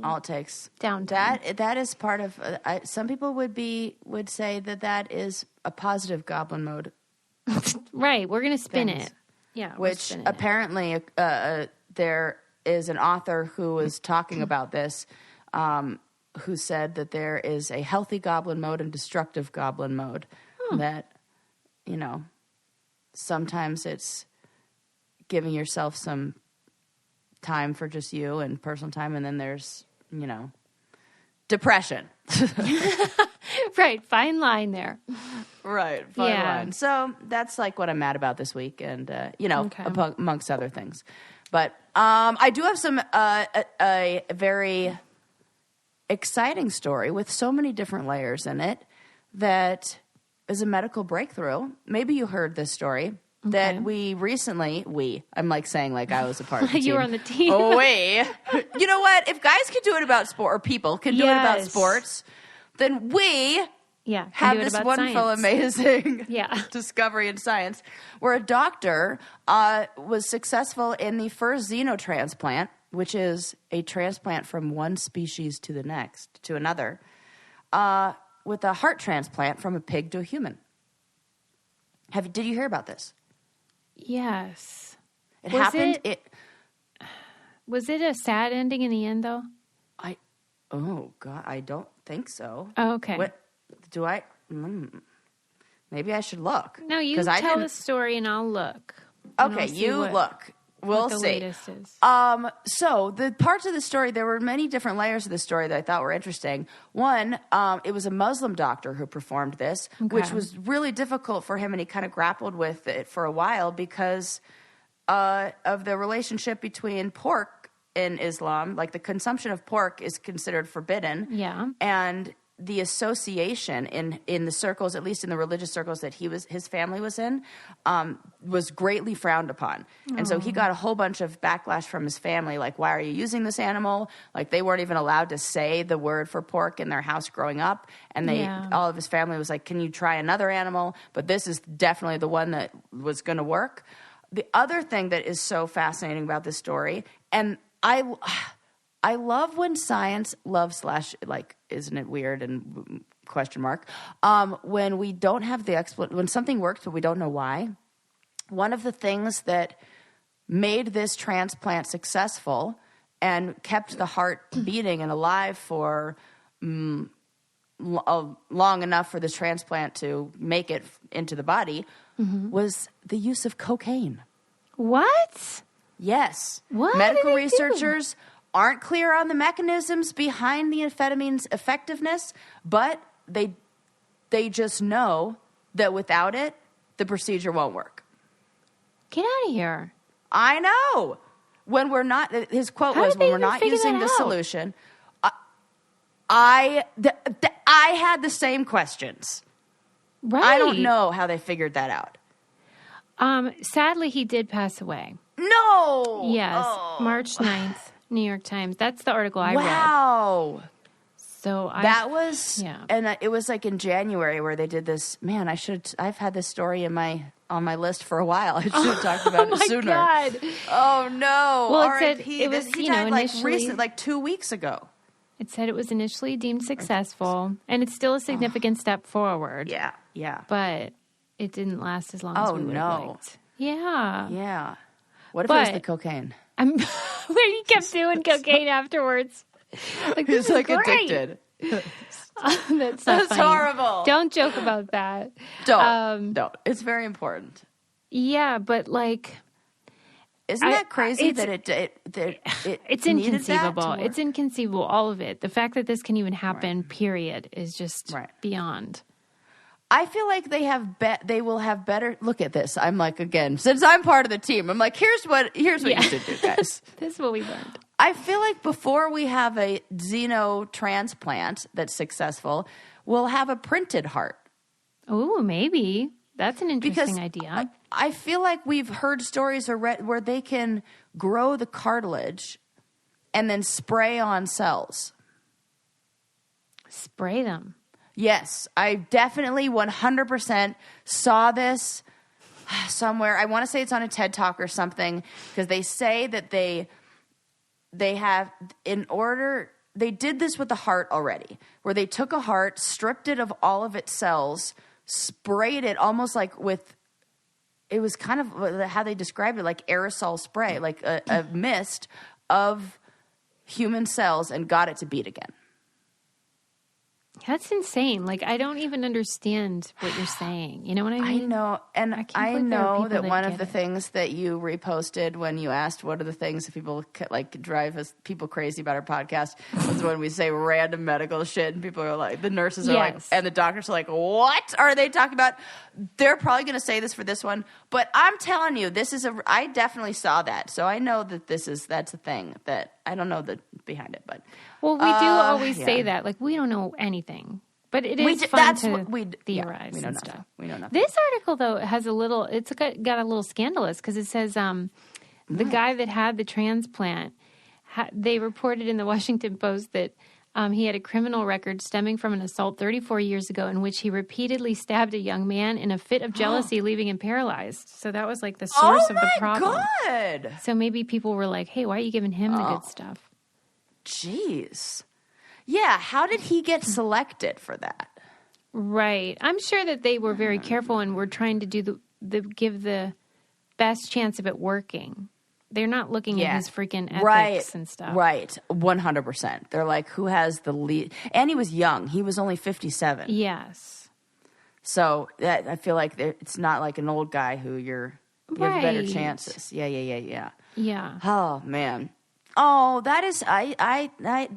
All it takes. Downtime. That is part of. Some people would say that is a positive Goblin mode. Right. We're gonna spin it. Yeah. Which apparently there is an author who was talking about this, who said that there is a healthy Goblin mode and destructive Goblin mode. That sometimes it's giving yourself some time for just you and personal time, and then there's depression. Right. Fine line there. Right. Fine line. So that's like what I'm mad about this week, and amongst other things. But I do have some a very exciting story with so many different layers in it that is a medical breakthrough. Maybe you heard this story that I'm like saying like I was a part of the team. You were on the team. You know what? If guys can do it about sport, or people can do it about sports, then we have this wonderful, amazing discovery in science where a doctor was successful in the first xenotransplant, which is a transplant from one species to the next, to another, with a heart transplant from a pig to a human. Did you hear about this? Yes. It happened. Was it a sad ending in the end, though? Oh, God, I don't think so. Oh, okay. What do I? Maybe I should look. No, you tell the story and I'll look. Okay, look. We'll see. Latest is. So the parts of the story, there were many different layers of the story that I thought were interesting. One, it was a Muslim doctor who performed this, which was really difficult for him, and he kind of grappled with it for a while because of the relationship between pork in Islam. Like the consumption of pork is considered forbidden. Yeah. And the association in the circles, at least in the religious circles that his family was in, was greatly frowned upon. And so he got a whole bunch of backlash from his family, like, why are you using this animal? Like, they weren't even allowed to say the word for pork in their house growing up. And all of his family was like, can you try another animal? But this is definitely the one that was going to work. The other thing that is so fascinating about this story, and I love when science isn't it weird and question mark, when we don't have when something works but we don't know why. One of the things that made this transplant successful and kept the heart beating and alive for long enough for this transplant to make it into the body was the use of cocaine. What? Yes. What? Medical researchers aren't clear on the mechanisms behind the amphetamine's effectiveness, but they just know that without it, the procedure won't work. Get out of here. I know. When we're not, his quote was, when we're not using the solution, I had the same questions. Right. I don't know how they figured that out. Sadly, he did pass away. No. Yes. March 9th. New York Times. That's the article I read. Wow. So and it was like in January where they did this. Man, I've had this story on my list for a while. I should have talked about it sooner. Oh my God. Oh no. Well, it was he died like 2 weeks ago. It said it was initially deemed successful, and it's still a significant step forward. Yeah. Yeah. But it didn't last as long as we would have liked. Yeah. Yeah. What if it was the cocaine? Where he kept doing cocaine afterwards. Like, he's like addicted. That's horrible. Don't joke about that. Don't. It's very important. Yeah, but like, isn't that crazy that it's inconceivable. It's inconceivable. All of it. The fact that this can even happen, period, is just beyond. I feel like they will have better. Look at this. I'm like, again, since I'm part of the team, I'm like, here's what you should do, guys. This is what we learned. I feel like before we have a xenotransplant that's successful, we'll have a printed heart. Oh, maybe. That's an interesting idea. I feel like we've heard stories or read where they can grow the cartilage and then spray on cells. Spray them. Yes, I definitely 100% saw this somewhere. I want to say it's on a TED Talk or something, because they say that they have, they did this with the heart already, where they took a heart, stripped it of all of its cells, sprayed it almost like it was kind of how they described it, like aerosol spray, like a mist of human cells, and got it to beat again. That's insane. Like, I don't even understand what you're saying. You know what I mean? I know. And I know that one of the things that you reposted when you asked what are the things that people like drive people crazy about our podcast was when we say random medical shit and people are like, the nurses are like, and the doctors are like, what are they talking about? They're probably going to say this for this one, but I'm telling you, I definitely saw that. So I know that that's a thing that I don't know behind it, but. Well, we do always say that. Like, we don't know anything. But it is fun to theorize we know and nothing. stuff. We know nothing. This article, though, has it's got a little scandalous because it says the guy that had the transplant, they reported in the Washington Post that he had a criminal record stemming from an assault 34 years ago in which he repeatedly stabbed a young man in a fit of jealousy, leaving him paralyzed. So that was like the source of the problem. Oh, my God. So maybe people were like, hey, why are you giving him the good stuff? Jeez. Yeah, how did he get selected for that? Right. I'm sure that they were very careful and were trying to do give the best chance of it working. They're not looking at his freaking ethics and stuff. Right. 100%. They're like, who has the lead? And he was young. He was only 57. Yes. So I feel like it's not like an old guy who you have better chances. Yeah. Yeah. Oh, man. Oh, that is, I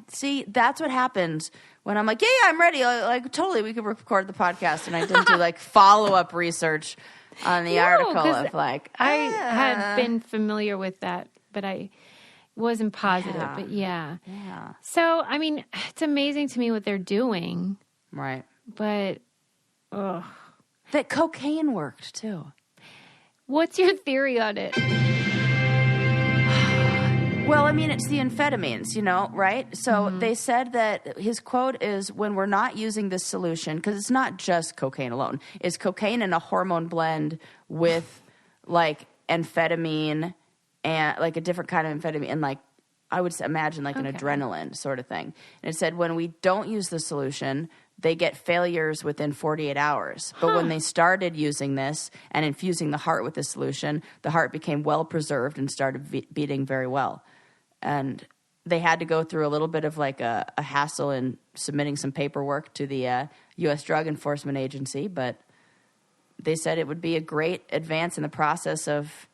see, that's what happens when I'm like, yeah, I'm ready. Like, totally, we could record the podcast. And I didn't do like follow-up research on the article of like, I had been familiar with that, but I wasn't positive. Yeah. But yeah. Yeah. So, I mean, it's amazing to me what they're doing. Right. But, ugh. That cocaine worked too. What's your theory on it? Well, I mean, it's the amphetamines, right? So they said that his quote is, when we're not using this solution, because it's not just cocaine alone, it's cocaine in a hormone blend with like amphetamine and like a different kind of amphetamine and like, I would imagine like an adrenaline sort of thing. And it said when we don't use the solution, they get failures within 48 hours. But when they started using this and infusing the heart with the solution, the heart became well preserved and started beating very well. And they had to go through a little bit of like a hassle in submitting some paperwork to the U.S. Drug Enforcement Agency, but they said it would be a great advance in the process of,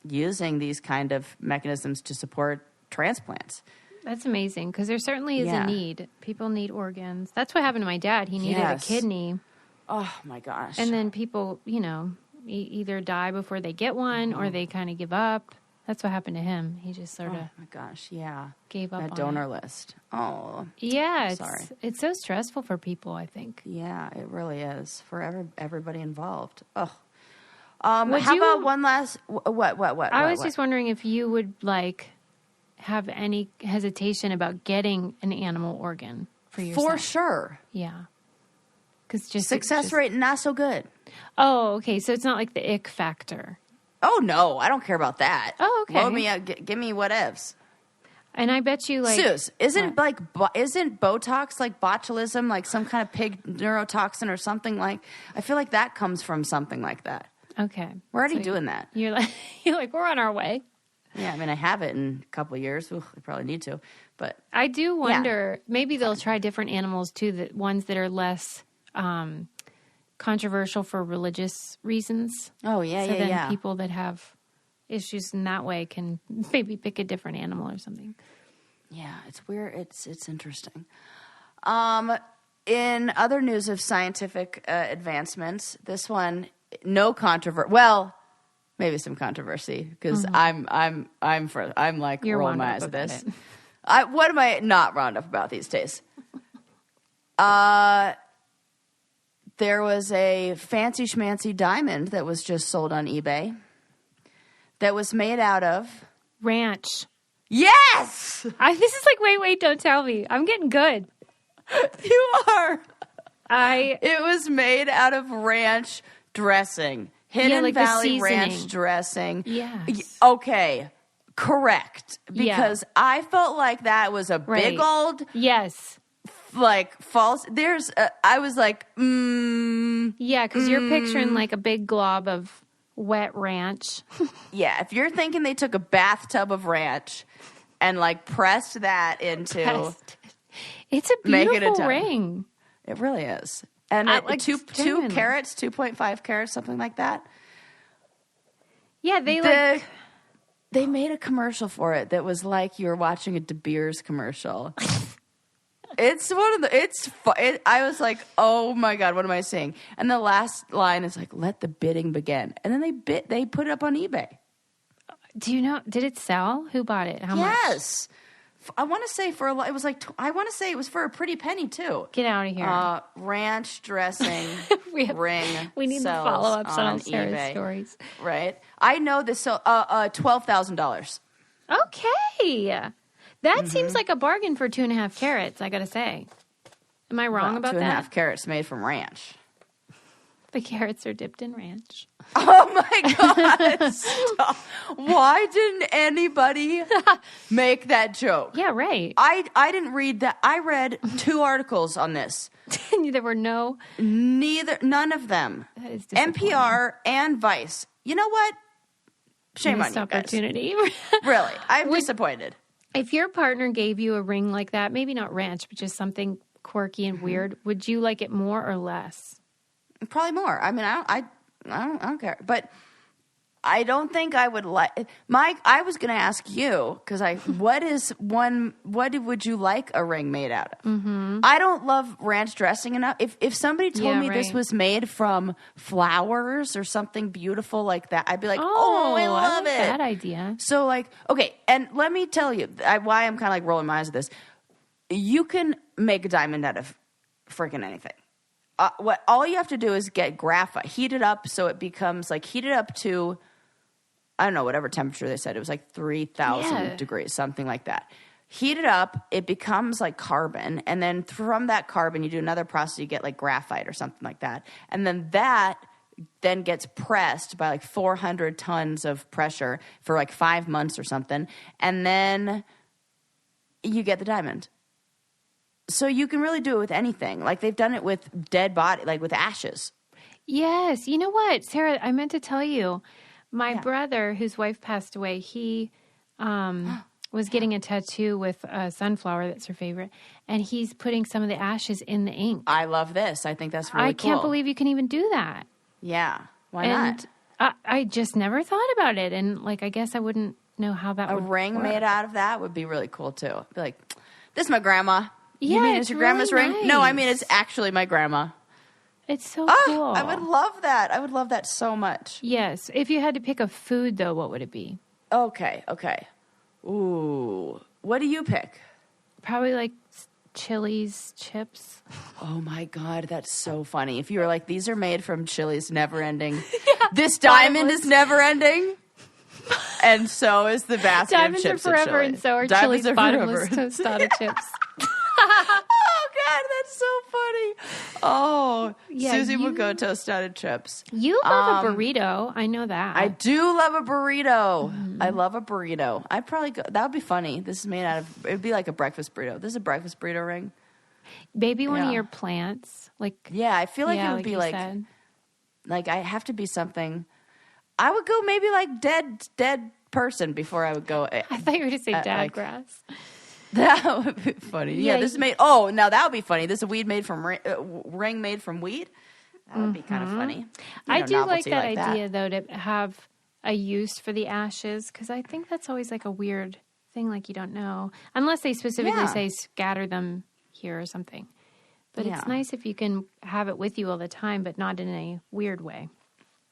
using these kind of mechanisms to support transplants. That's amazing because there certainly is a need. People need organs. That's what happened to my dad. He needed a kidney. Oh, my gosh. And then people, either die before they get one or they kind of give up. That's what happened to him. He just sort of my gosh, yeah. Gave up that on donor it. List. Oh. Yeah, sorry. It's so stressful for people, I think. Yeah, it really is for everybody involved. Oh. How about one last what? I was just wondering if you would like have any hesitation about getting an animal organ for yourself. For sure. Yeah. Cuz success rate not so good. Oh, okay. So it's not like the ick factor. Oh, no. I don't care about that. Oh, okay. Load me up. Give me whatevs. And I bet you, like... Suze, isn't Botox like botulism, like some kind of pig neurotoxin or something like... I feel like that comes from something like that. Okay. We're already doing that. You're like, we're on our way. Yeah, I mean, I have it in a couple of years. Ooh, I probably need to. But I do wonder, maybe they'll try different animals, too, that ones that are less... controversial for religious reasons. Oh, yeah, so then people that have issues in that way can maybe pick a different animal or something. Yeah, it's weird. It's interesting. In other news of scientific advancements, this one, no controversy. Well, maybe some controversy because I'm like You're rolling my eyes at this. It. What am I not wound up about these days? There was a fancy schmancy diamond that was just sold on eBay that was made out of... ranch. Yes! This is like, wait, don't tell me. I'm getting good. You are. It was made out of ranch dressing. Hidden Valley ranch dressing. Yes. Okay. Correct. Because I felt like that was a big old... Yes. Like false. I was like, yeah, because you're picturing like a big glob of wet ranch. Yeah, if you're thinking they took a bathtub of ranch and like pressed that into, it's a beautiful ring. It really is. And two carats, 2.5 carats, something like that. Yeah, they made a commercial for it that was like you were watching a De Beers commercial. It's one of the. I was like, oh my God, what am I saying? And the last line is like, "Let the bidding begin." And then they put it up on eBay. Do you know? Did it sell? Who bought it? How much? Yes. I want to say I want to say it was for a pretty penny too. Get out of here. Ranch dressing ring. We need the follow-ups on Sarah's eBay. Stories. Right. I know this. So, $12,000. Okay. That seems like a bargain for 2.5 carats, I got to say. Am I wrong about that? 2.5 carats made from ranch. The carrots are dipped in ranch. Oh my God. Stop. Why didn't anybody make that joke? Yeah, right. I didn't read that. I read 2 articles on this. There were none of them. That is disappointing. NPR and Vice. You know what? Shame Missed on you guys. opportunity. Really. I'm disappointed. If your partner gave you a ring like that, maybe not ranch, but just something quirky and weird, would you like it more or less? Probably more. I mean, I don't care. But I don't think I would like Mike. I was going to ask you because what would you like a ring made out of? Mm-hmm. I don't love ranch dressing enough. If somebody told me this was made from flowers or something beautiful like that, I'd be like, oh, I love it. That idea. So okay, and let me tell you why I'm kind of like rolling my eyes at this. You can make a diamond out of freaking anything. All you have to do is get graphite, heat it up so it becomes heat it up to, I don't know, whatever temperature they said. It was 3,000 degrees, something like that. Heat it up, it becomes like carbon, and then from that carbon you do another process, you get graphite or something like that. And then that then gets pressed by 400 tons of pressure for 5 months or something, and then you get the diamond. So you can really do it with anything. They've done it with dead body, with ashes. Yes. You know what, Sarah, I meant to tell you, my brother, whose wife passed away, he was getting a tattoo with a sunflower. That's her favorite. And he's putting some of the ashes in the ink. I love this. I think that's really cool. I can't believe you can even do that. Yeah. Why not? I just never thought about it. And I guess I wouldn't know how that would work. A ring made out of that would be really cool too. Be like, this is my grandma. Yeah, you mean it's your grandma's really ring? No, I mean it's actually my grandma. It's so cool. I would love that. I would love that so much. Yes. If you had to pick a food, though, what would it be? Okay. Ooh. What do you pick? Probably Chili's chips. Oh, my God. That's so funny. If you were these are made from Chili's Never Ending. This diamond is never ending. And so is the basket of chips. Diamonds are forever, and so are Chili's bottomless tostada chips. Oh, God, that's so funny. Oh, yeah, Susie will go toasted chips. You love a burrito. I know that. I do love a burrito. I love a burrito. I'd probably go. That would be funny. This is made out of, it would be like a breakfast burrito. This is a breakfast burrito ring. Maybe one of your plants. Yeah, I feel it would be I have to be something. I would go maybe dead person before I would go. I thought you were going to say dad grass. That would be funny. Yeah, this is made. Oh, now that would be funny. This is a weed made from ring made from weed. That would be kind of funny. I do like that idea though, to have a use for the ashes, because I think that's always a weird thing. You don't know unless they specifically say scatter them here or something. But it's nice if you can have it with you all the time, but not in a weird way.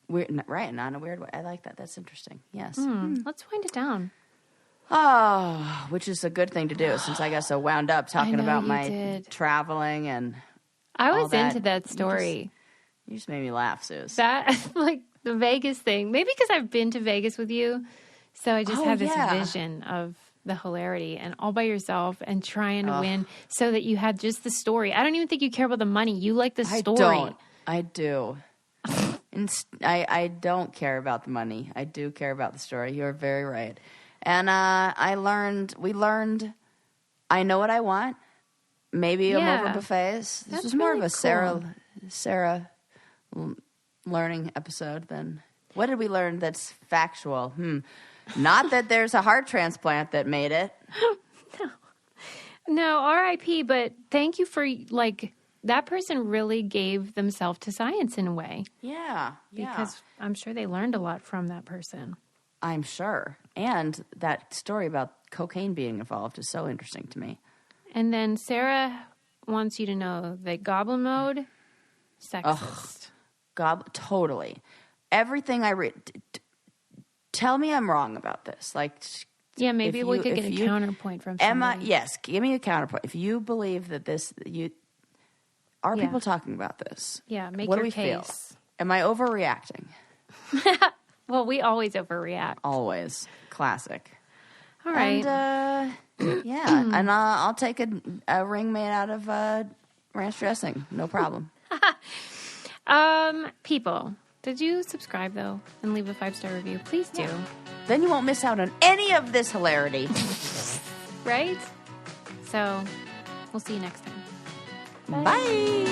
Weird, right? Not in a weird way. I like that. That's interesting. Yes. Let's wind it down. Oh, which is a good thing to do since I got so wound up talking about my traveling and I was that. into that story. You just made me laugh, Suze. That, the Vegas thing. Maybe because I've been to Vegas with you, so I just have this vision of the hilarity and all by yourself and trying to win so that you had just the story. I don't even think you care about the money. You like the story. I do. I don't care about the money. I do care about the story. You're very right. And we learned, I know what I want. Maybe I'm over buffets. This was more of a Sarah learning episode than, what did we learn that's factual? Not that there's a heart transplant that made it. No, R.I.P., but thank you for, that person really gave themselves to science in a way. Yeah. Because I'm sure they learned a lot from that person. I'm sure. And that story about cocaine being involved is so interesting to me. And then Sarah wants you to know that Goblin Mode, sexist. Totally. Everything I read, tell me I'm wrong about this. Like, yeah, maybe we could get a counterpoint from somebody. Yes, give me a counterpoint. If you believe that are people talking about this? Yeah, make what your do we case. Feel? Am I overreacting? Well, we always overreact. Always. Classic. All right. And, and I'll take a ring made out of ranch dressing. No problem. People, did you subscribe, though, and leave a 5-star review? Please do. Yeah. Then you won't miss out on any of this hilarity. Right? So, we'll see you next time. Bye.